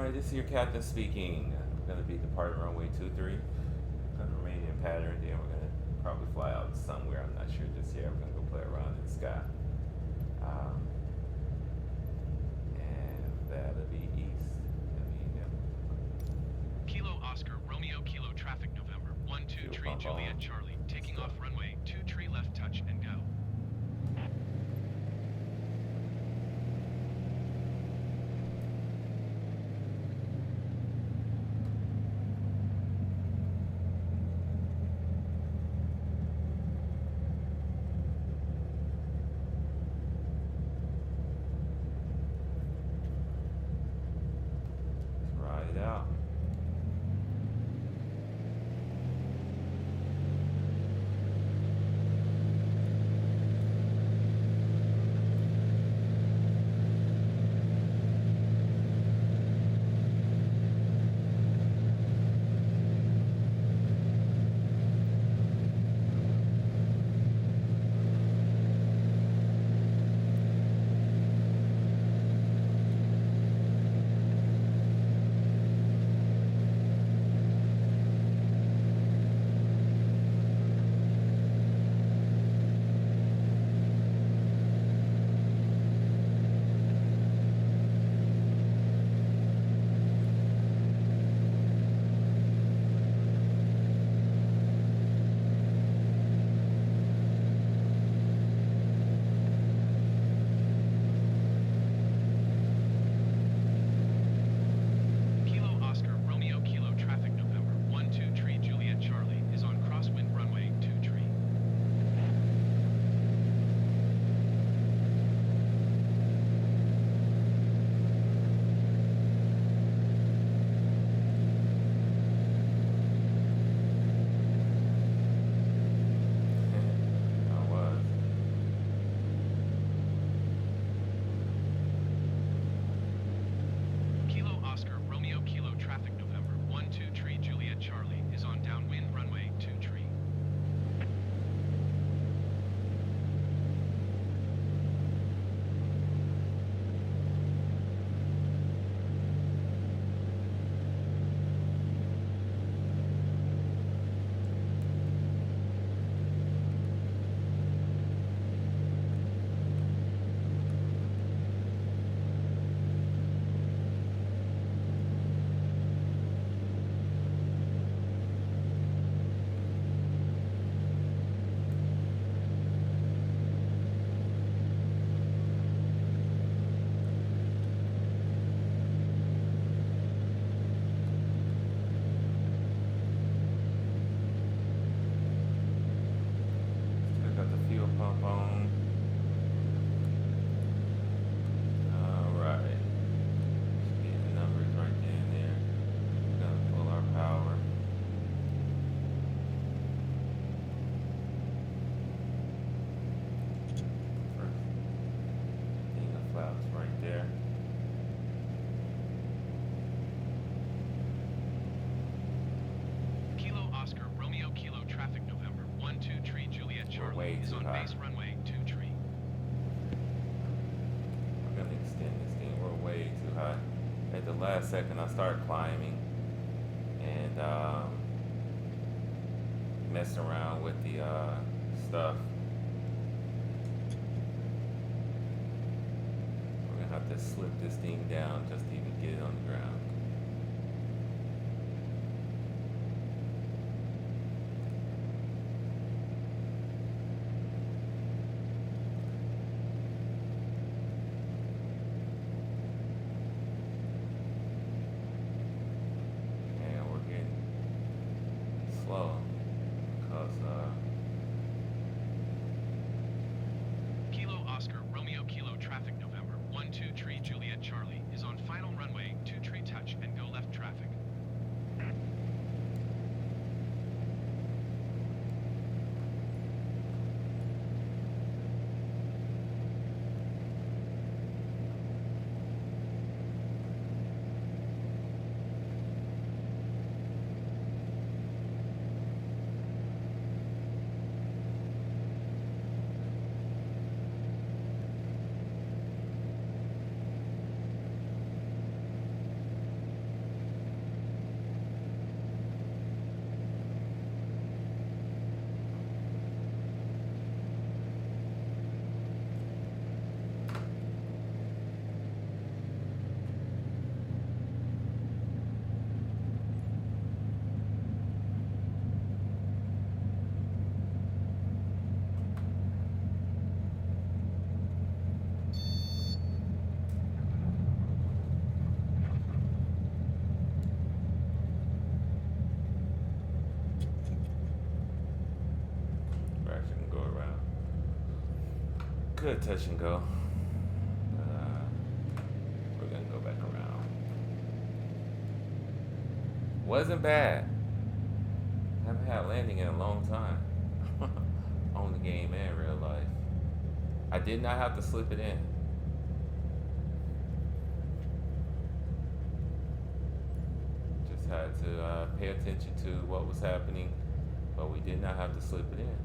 Alright, this is your captain speaking. We're going to be departing runway 23. Going to remain in pattern, then we're going to probably fly out somewhere. I'm not sure just yet. We're going to go play around in the sky. And that'll be east. Kilo Oscar, Romeo Kilo traffic November. 123 Juliet Charlie. Taking off runway 23 left touch and go. Ride it out. is on base runway 23. I'm gonna extend this thing. We're way too high. At the last second, I started climbing and messing around with the stuff. We're gonna have to slip this thing down just to even get it on the ground. Kilo Oscar Romeo Kilo traffic November 123 Juliet Charlie is on final runway 23 touch Good touch and go. We're gonna go back around. Wasn't bad. Haven't had landing in a long time. On the game and real life. I did not have to slip it in. Just had to pay attention to what was happening, but we did not have to slip it in.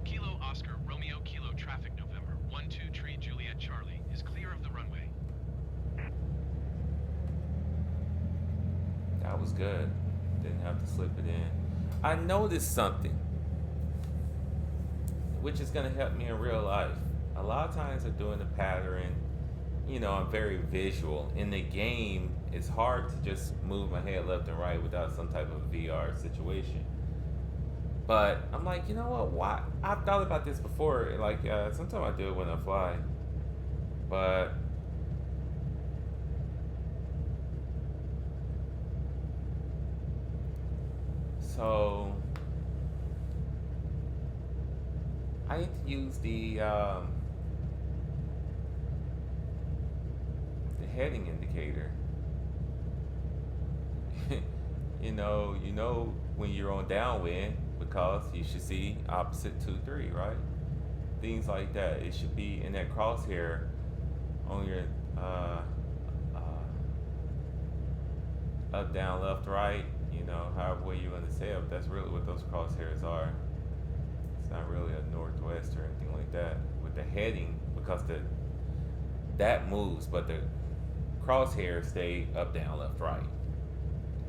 Kilo Oscar Romeo Kilo traffic November 12 Tree Juliet Charlie is clear of the runway. That was good. Didn't have to slip it in. I noticed something, which is going to help me in real life. A lot of times I'm doing the pattern, I'm very visual. In the game, it's hard to just move my head left and right without some type of VR situation. But I'm like, you know what? Why? I've thought about this before. Like, sometimes I do it when I fly. But so I need to use the heading indicator. you know when you're on downwind because you should see opposite 2-3, right? Things like that. It should be in that crosshair on your up, down, left, right. However way you want to say it. That's really what those crosshairs are. It's not really a northwest or anything like that. With the heading, because that moves, but the crosshairs stay up, down, left, right.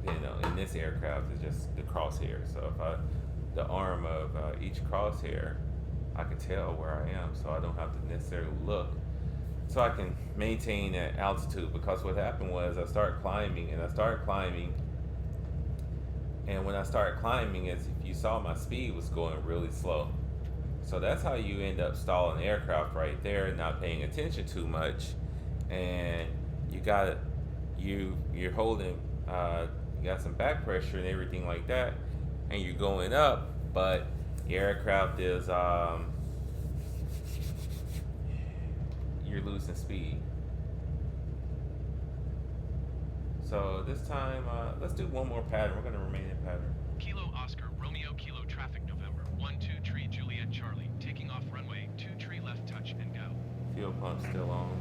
In this aircraft, it's just the crosshair. So if the arm of each crosshair, I can tell where I am, so I don't have to necessarily look. So I can maintain that altitude, because what happened was I started climbing, and when I started climbing, as if you saw, my speed was going really slow. So that's how you end up stalling the aircraft right there, not paying attention too much, and you're holding, you got some back pressure and everything like that, and you're going up, but the aircraft is you're losing speed. So this time, let's do one more pattern. We're going to remain in pattern. Kilo Oscar Romeo Kilo traffic November 12 Tree Juliet Charlie taking off runway 2 tree left touch and go. Fuel pump still on.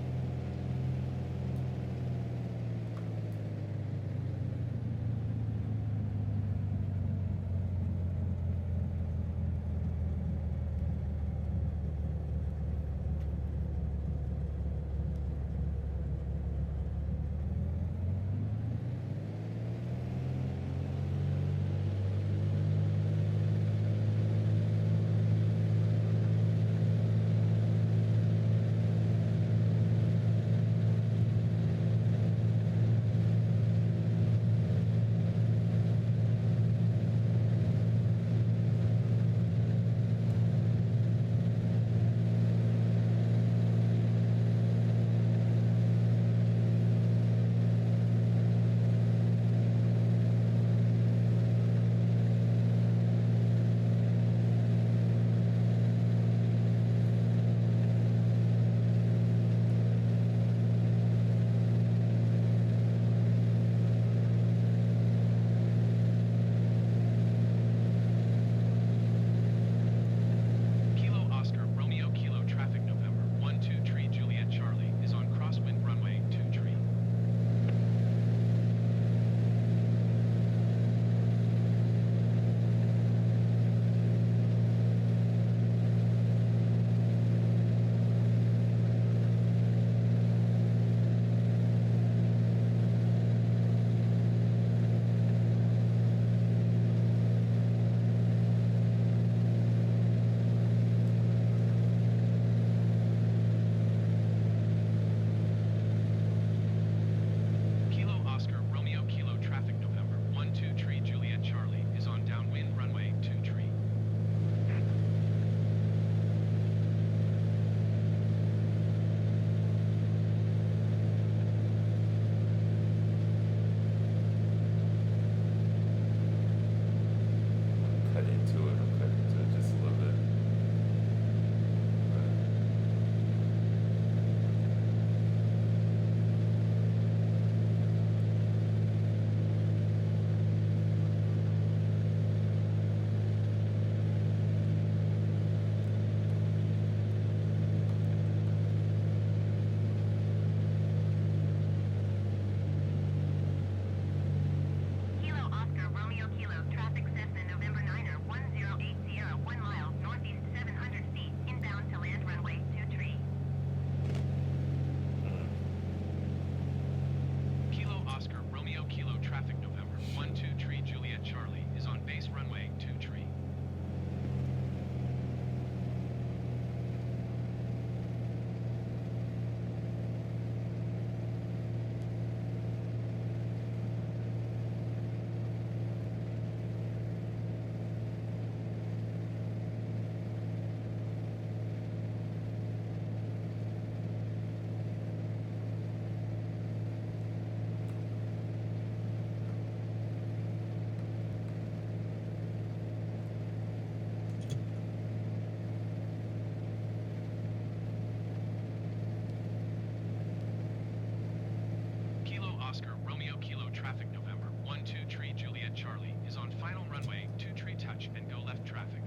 Oscar Romeo Kilo traffic November 12 tree Juliet Charlie is on final runway 2 tree touch and go left traffic.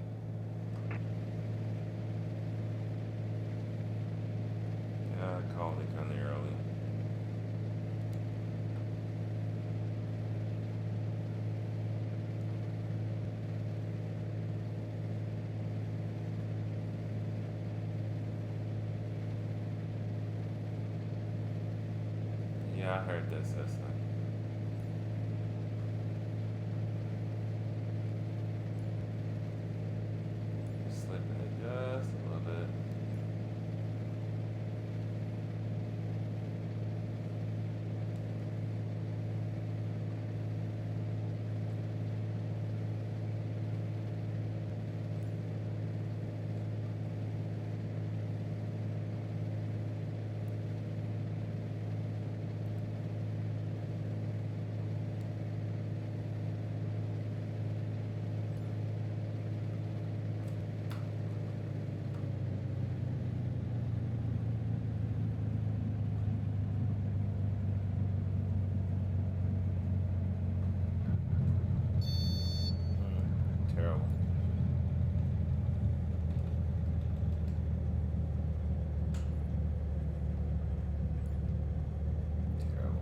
Yeah, I called it kind of early. Yeah, I heard this. That's like slipping it just a little bit. Terrible. Terrible.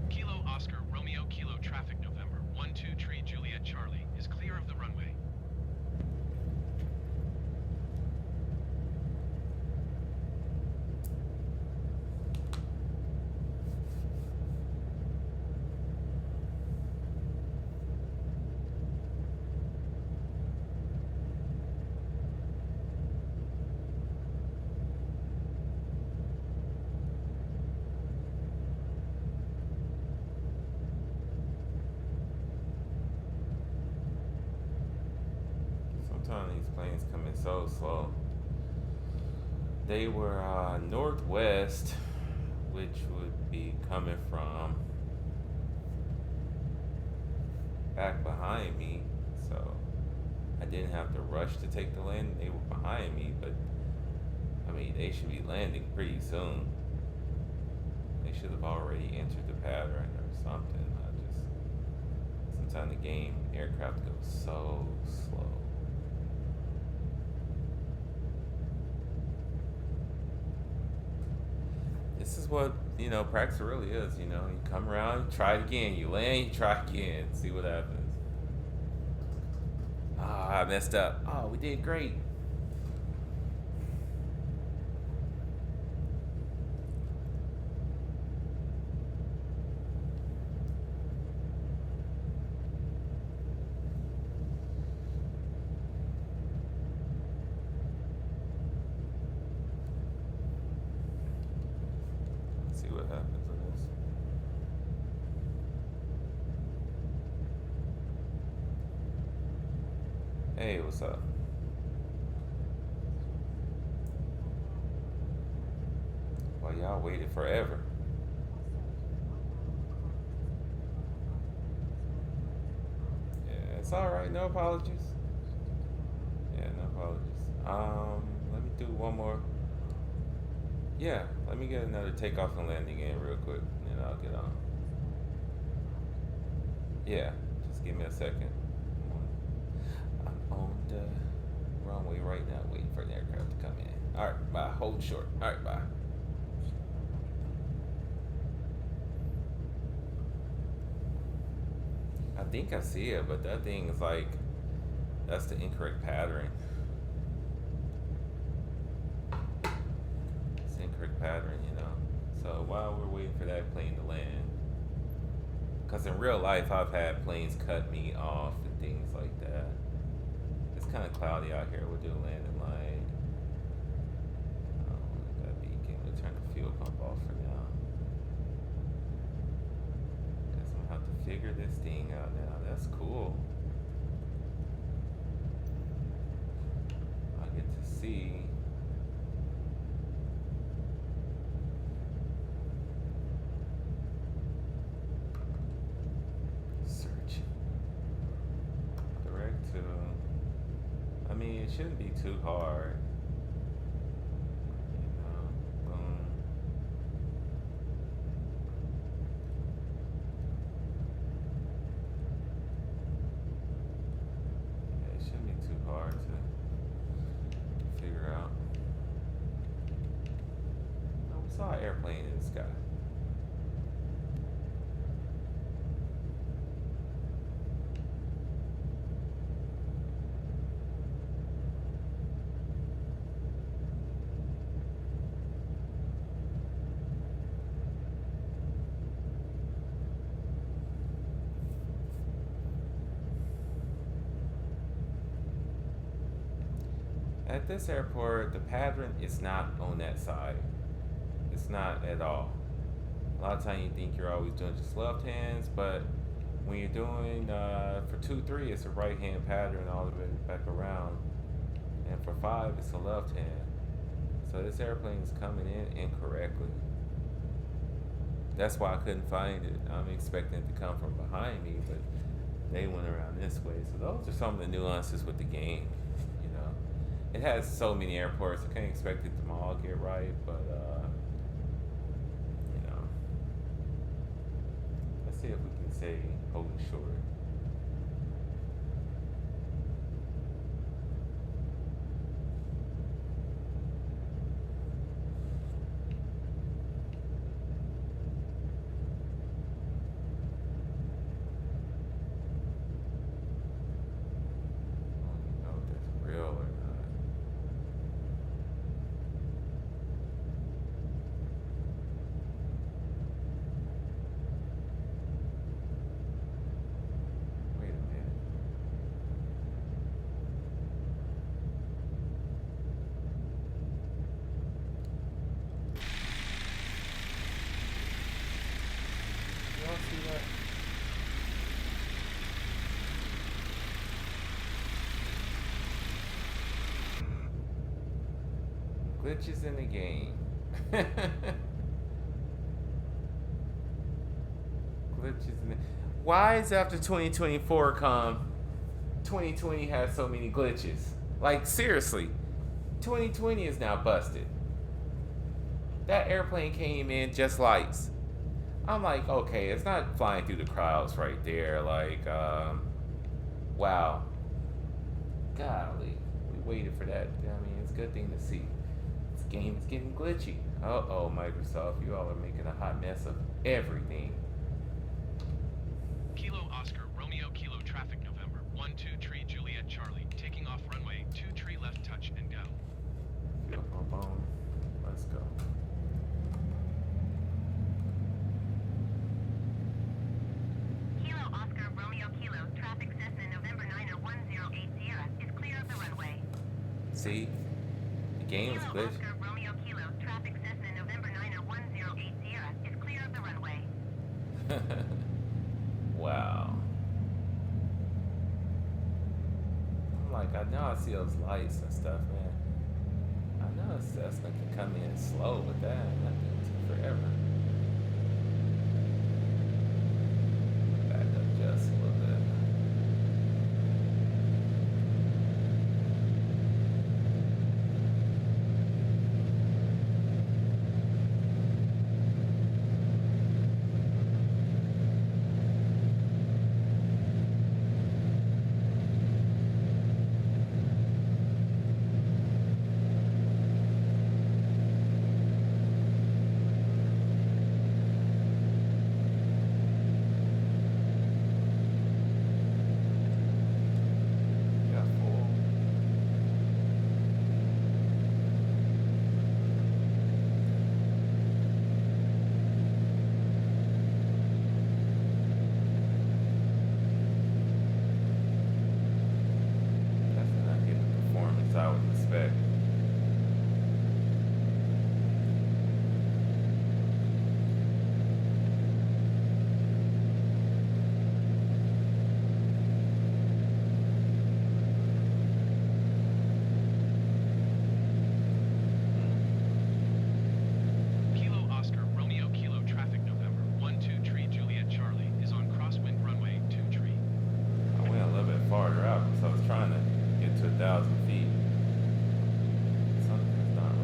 Kilo Oscar Romeo Kilo traffic November 12 tree Juliet Charlie is clear of the runway. Sometimes these planes come in so slow. They were northwest, which would be coming from back behind me. So I didn't have to rush to take the landing. They were behind me, but I mean, they should be landing pretty soon. They should have already entered the pattern or something. Sometimes the game aircraft goes so slow. This is what, practice really is, you come around, you try it again, you land, you try again, see what happens. I messed up. Oh, we did great. See what happens with this. Hey, what's up? Well, y'all waited forever. Yeah, it's all right. No apologies. Yeah, no apologies. Let me do one more. Yeah, let me get another takeoff and landing in real quick, and then I'll get on. Yeah, just give me a second. I'm on the runway right now, waiting for the aircraft to come in. All right, bye. Hold short. All right, bye. I think I see it, but that thing is like, that's the incorrect pattern. It's the incorrect pattern, So while we're waiting for that plane to land, because in real life I've had planes cut me off and things like that. It's kind of cloudy out here. We'll do a landing light. That beacon. We'll turn the fuel pump off for now. Guess I'm gonna have to figure this thing out now. That's cool. I get to see. Certain it shouldn't be too hard. You know, boom. Yeah, it shouldn't be too hard to figure out. Oh, we saw an airplane in the sky. At this airport, the pattern is not on that side. It's not at all. A lot of times you think you're always doing just left hands, but when you're doing for 2-3, it's a right hand pattern all the way back around, and for 5, it's a left hand. So this airplane is coming in incorrectly. That's why I couldn't find it. I'm expecting it to come from behind me, but they went around this way. So those are some of the nuances with the game. You know, it has so many airports. I can't expect it to all get right, but you know, let's see if we can say holding short. I don't even know if that's real or not. Wait a minute. Y'all see that? Glitches in the game. Glitches in the. Why is after 2024 come, 2020 has so many glitches? Like seriously, 2020 is now busted. That airplane came in just lights. I'm like, okay, it's not flying through the clouds right there. Like, wow, golly, we waited for that. I mean, it's a good thing to see. This game is getting glitchy. Uh-oh, Microsoft, you all are making a hot mess of everything. Kilo Oscar, Romeo Kilo traffic November. 123 Juliet Charlie. Taking off runway 23 left touch and go. Feel my bone. Let's go. Kilo Oscar Romeo Kilo traffic Cessna November 91080 is clear of the runway. See, the game is Kilo glitchy. Oscar Romeo Kilo traffic Cessna November 91080 is clear of the runway. Wow. I'm like, I know I see those lights and stuff, man. I know Cessna can come in slow with that. That thing took forever. Back up just a little bit.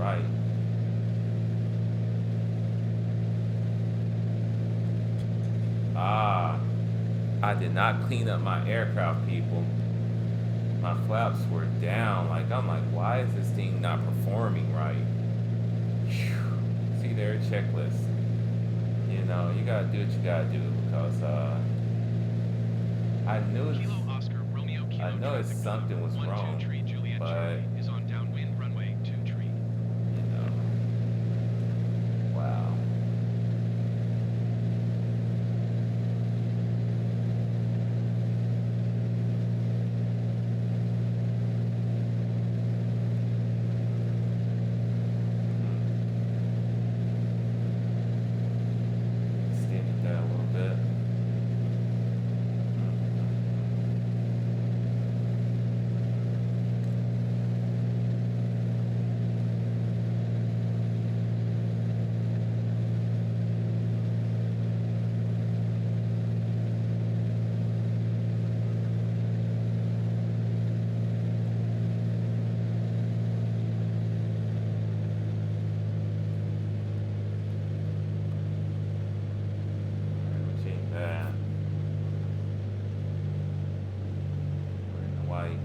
right. Ah, I did not clean up my aircraft, people. My flaps were down. Like, I'm like, why is this thing not performing right? Whew. See there, checklist. You know, you gotta do what you gotta do because I knew Kilo Oscar Romeo Kilo I know traffic something was 12 wrong, tree Juliet but Charlie is on downwind runway 2 tree. you know, wow. Extended that a little bit. Alright, we'll change that. We're in the white.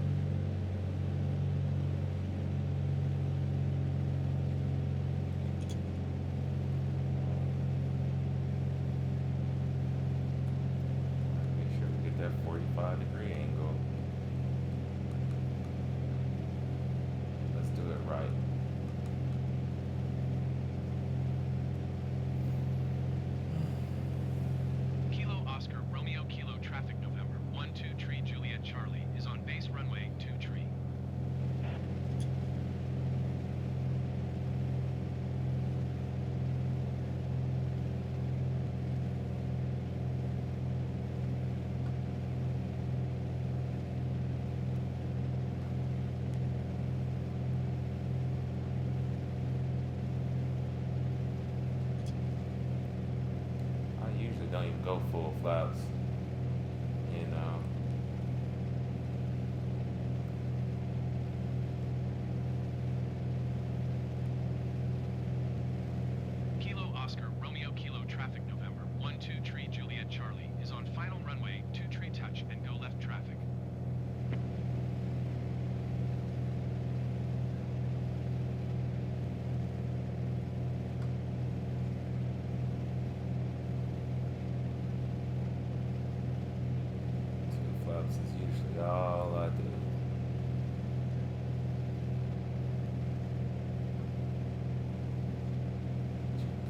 Make sure we get that 45-degree angle. Let's do it right. Kilo Oscar Romeo Kilo traffic November 1-2 tree Juliet Charlie is on base runway 2 tree. I usually don't even go full flaps, you know. Kilo Oscar Romeo Kilo traffic November 1-2 tree Juliet Charlie is on final runway 2 tree touch and go left traffic. Two flaps is usually all I do.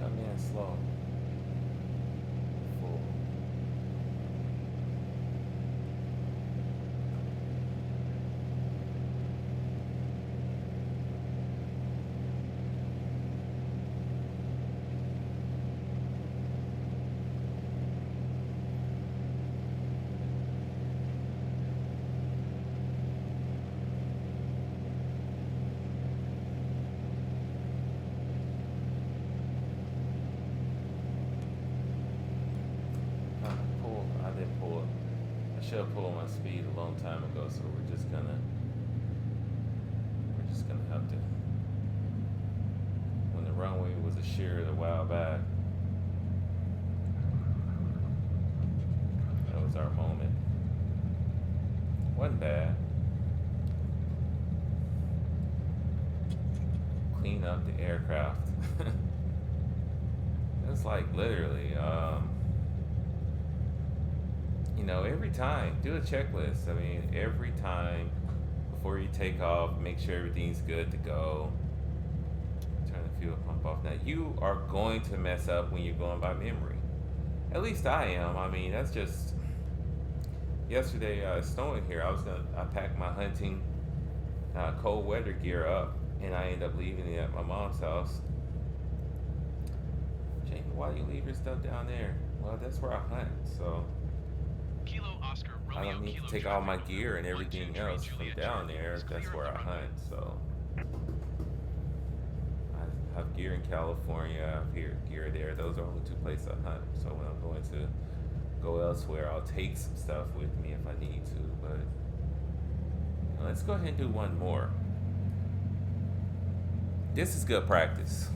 Come in slow. Full. Pull. I didn't pull it. I should have pulled my speed a long time ago. So we're just gonna have to. When the runway was assured a while back, that was our moment. Wasn't bad. Clean up the aircraft. It's like literally, you know, every time, do a checklist. I mean, every time before you take off, make sure everything's good to go. Turn the fuel pump off. Now, you are going to mess up when you're going by memory. At least I am. I mean, that's just. Yesterday, snowing here. I packed my hunting cold weather gear up, and I ended up leaving it at my mom's house. Jamie, why do you leave your stuff down there? Well, that's where I hunt, so Kilo Oscar I Romeo don't need Kilo to take all my traffic gear and November 1-2 everything tree else from Juliet down Charlie there. is That's clear where of I the runway. hunt, so I have gear in California. I have gear there. Those are only two places I hunt. So when I'm going to go elsewhere, I'll take some stuff with me if I need to. But let's go ahead and do one more. this is good practice.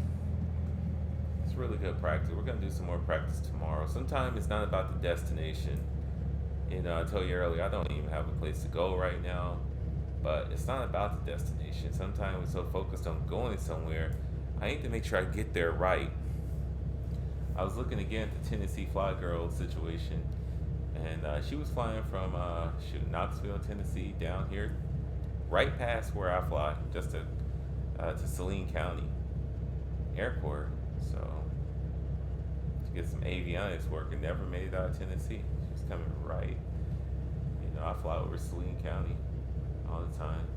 It's really good practice. We're gonna do some more practice tomorrow. Sometimes it's not about the destination. You know, I told you earlier, I don't even have a place to go right now, but it's not about the destination. Sometimes we're so focused on going somewhere, I need to make sure I get there right. I was looking again at the Tennessee Fly Girl situation, and she was flying from Knoxville, Tennessee, down here, right past where I fly, just to Saline County Airport. So to get some avionics work, and never made it out of Tennessee. She's coming right. You know, I fly over Saline County all the time.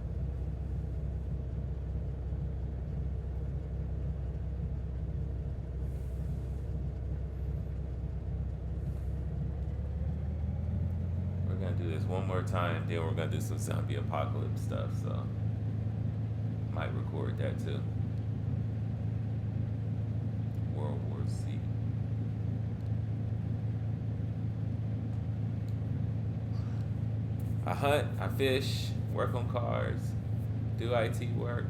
We're gonna do this one more time, then we're gonna do some zombie apocalypse stuff. So might record that too. World War Z. I hunt, I fish, work on cars, do IT work,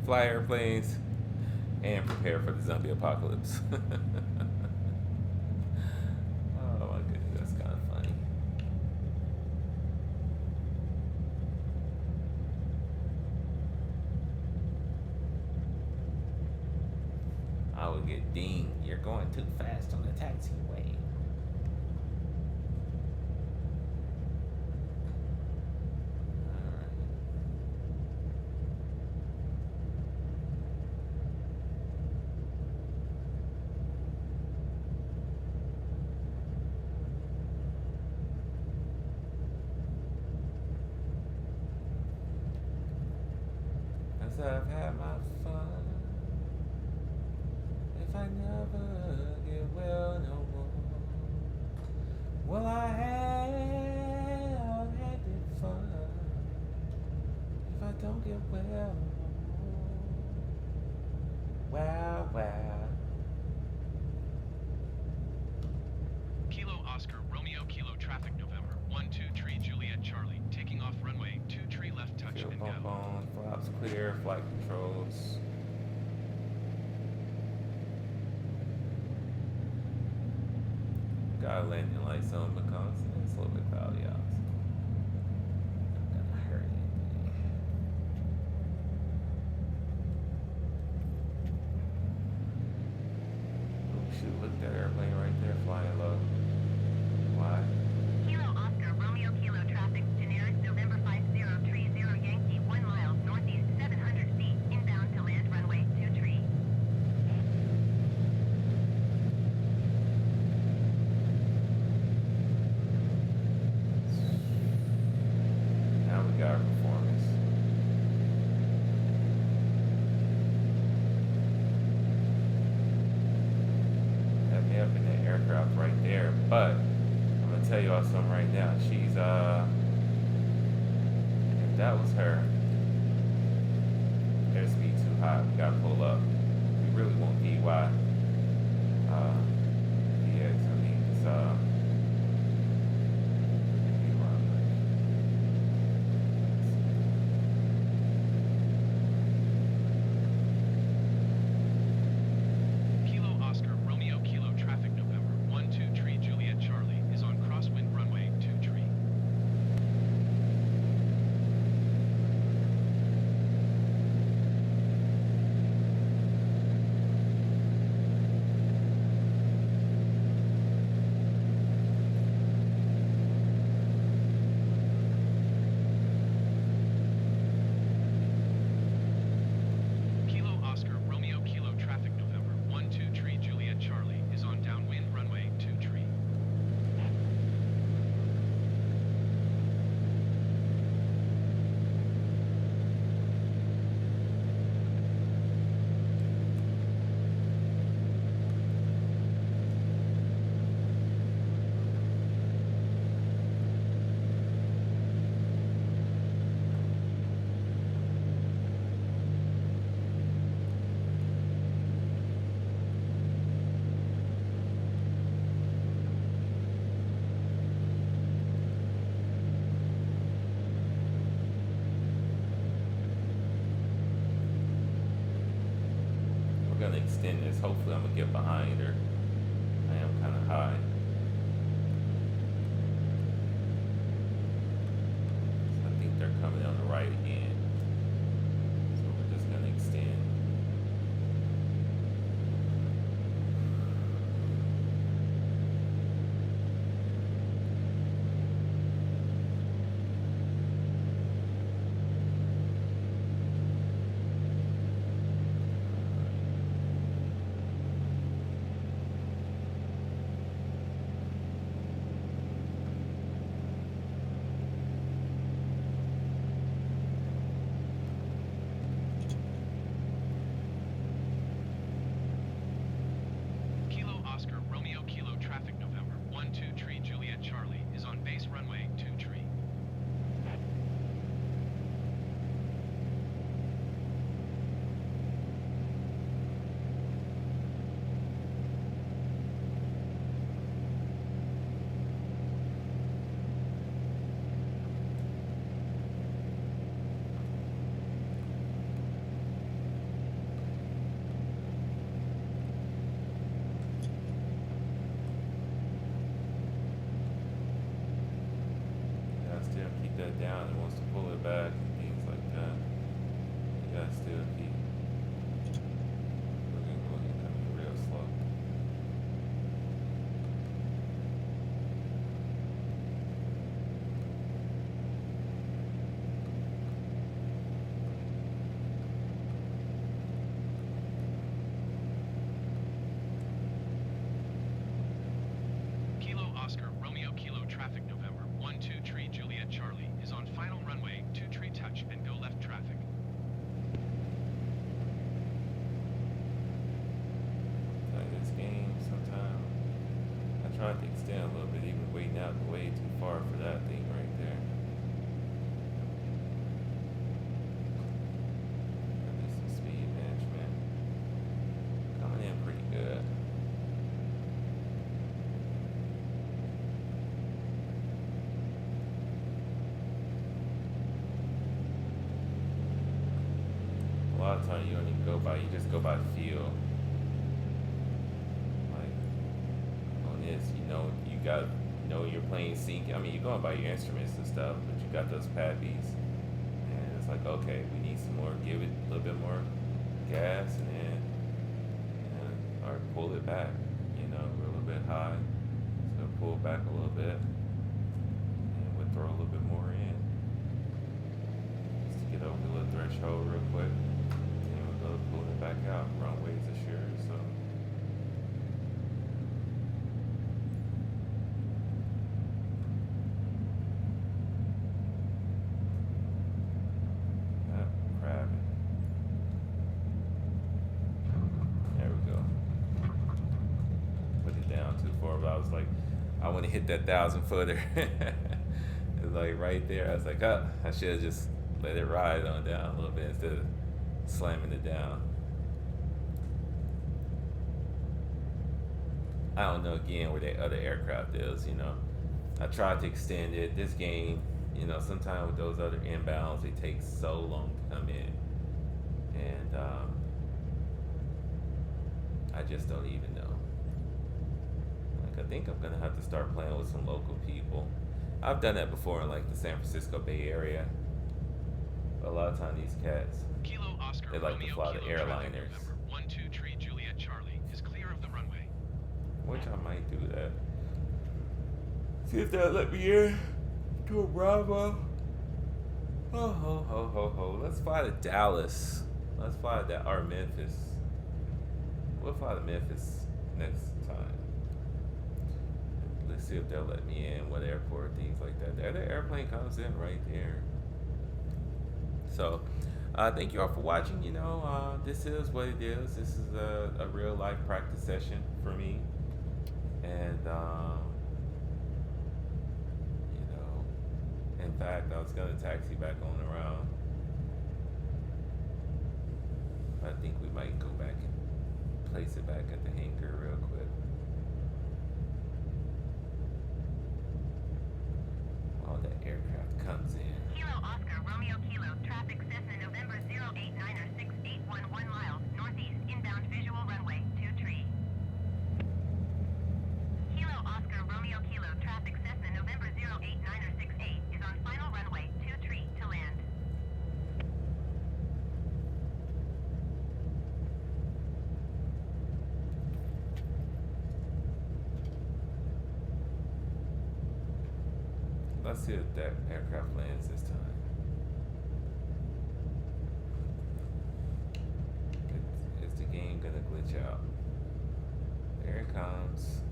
fly airplanes, and prepare for the zombie apocalypse. Oh my goodness, that's kind of funny. I would get dinged. You're going too fast on the taxiway. Alright. As I've had my fun, if I never get well no more, well I had it fun. If I don't get well no more, wow. Kilo Oscar Romeo Kilo traffic November 123 Juliet Charlie taking off runway 23 left touch Fuel and pump go. on, flaps clear, flight controls. Got landing lights on because it's a little bit cloudy out. So not gonna hurt anything. Oh shoot, look at that airplane right there flying low. Why? Kilo Oscar Romeo Kilo traffic generic November 5030 Yankee 1 mile northeast 700 feet inbound to land runway 23. Now we got our performance. Had me up in that aircraft right there, but I'm gonna tell you all something right now. She's if that was her, airspeed too high, we gotta pull up. We really want DY. DX, I mean, it's Kilo Oscar Romeo Kilo traffic November 123 Juliet Charlie is on crosswind runway 23. we're gonna extend this. Hopefully, I'm gonna get behind her. I am kind of high. So I think they're coming on the right again. So we're just gonna extend. Kilo Oscar Romeo Kilo traffic November 12 tree Juliet Charlie is on base runway 2 tree. You gotta still keep that down. It wants to pull it back and things like that. You gotta still keep looking at me real slow. Kilo Oscar Romeo Kilo traffic November 12 tree Juliet Charlie is on final runway 2 tree touch and go left traffic. Like this game, sometimes I tried to extend a little bit, even waiting out way too far for that thing right there. Gotta do some speed management. Coming in pretty good. A lot of times you don't even go by, you just go by feel. Like on this, you got you're playing sync. I mean, you're going by your instruments and stuff, but you got those pappies, and it's like, okay, we need some more. Give it a little bit more gas, and then or pull it back. We're a little bit high, so pull back a little bit, and we'll throw a little bit more in, just to get over the little threshold real quick. And we'll go pull it back out. Runways assured, so. Crabbing. There we go. Put it down too far, but I was like, I want to hit that 1,000-footer. It's like right there. I was like, oh, I should have just let it ride on down a little bit instead of slamming it down. I don't know again where that other aircraft is. I tried to extend it. This game, sometimes with those other inbounds, they take so long to come in, and I just don't even know. Like, I think I'm gonna have to start playing with some local people. I've done that before in like the San Francisco Bay Area. But a lot of times these cats, Kilo Oscar they like to Romeo fly the Kilo traffic airliners, November 12 tree Juliet Charlie is clear of the runway. which I might do that. See if they'll let me in to a Bravo. Oh, ho, ho, ho, ho. Let's fly to Dallas. Let's fly to or Memphis. We'll fly to Memphis next time. Let's see if they'll let me in, what airport, things like that. There, the airplane comes in right there. So, thank you all for watching. This is what it is. This is a real life practice session for me. And, in fact, I was going to taxi back on around. I think we might go back and place it back at the hangar real quick. While that aircraft comes in. Kilo Oscar Romeo Kilo traffic Cessna November 089er 6811 miles northeast inbound visual Let's see if that aircraft lands this time. Is the game gonna glitch out? There it comes.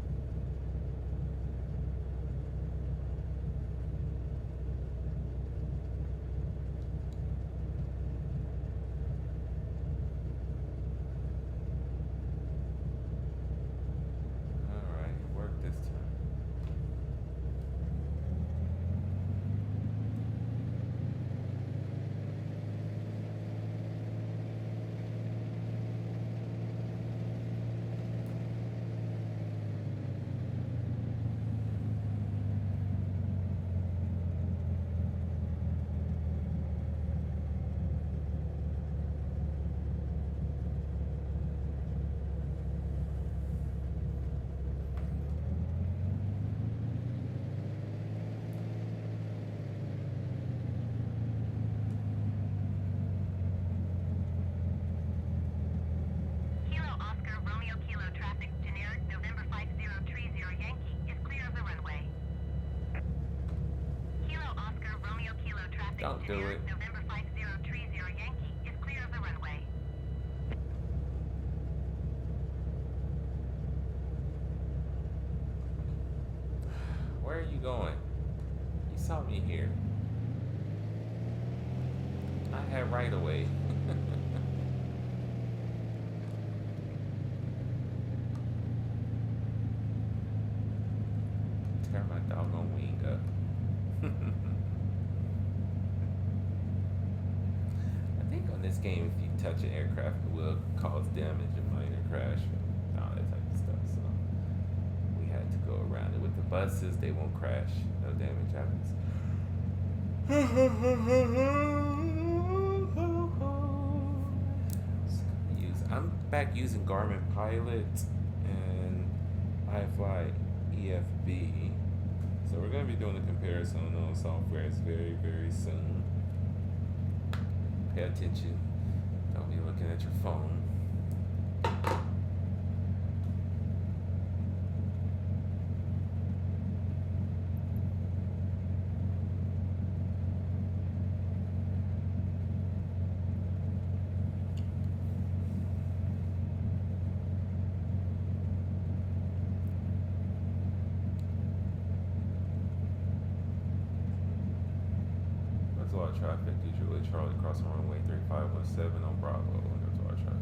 Alright, it worked this time. Kilo Oscar Romeo Kilo traffic generic November 5030 Yankee is clear of the runway. Kilo Oscar Romeo Kilo traffic Don't do generic it. November 5030 Yankee is clear of the runway. Where are you going? You saw me here. I had right away. Tear my doggone wing up. I think on this game, if you touch an aircraft, it will cause damage and minor crash and all that type of stuff. So we had to go around it. With the buses, they won't crash. No damage happens. I'm back using Garmin Pilot and iFly EFB. So we're going to be doing a comparison on those softwares very, very soon. Pay attention. Don't be looking at your phone. There's a lot of traffic. Usually Charlie crossing runway 3517 on Bravo. There's a lot of traffic.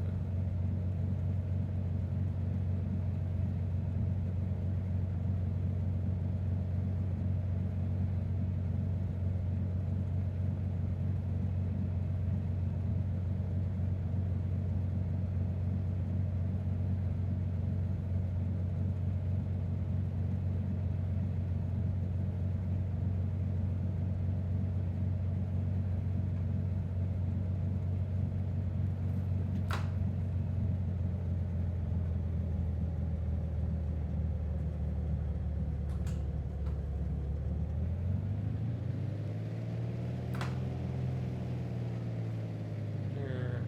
Here.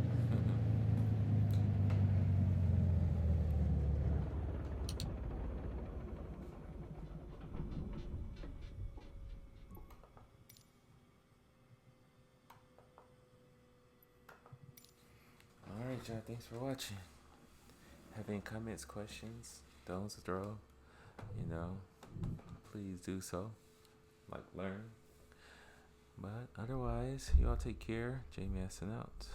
Alright, y'all. Thanks for watching. Have any comments, questions, don't throw, please do so. Learn. But otherwise, y'all take care. J Masson out.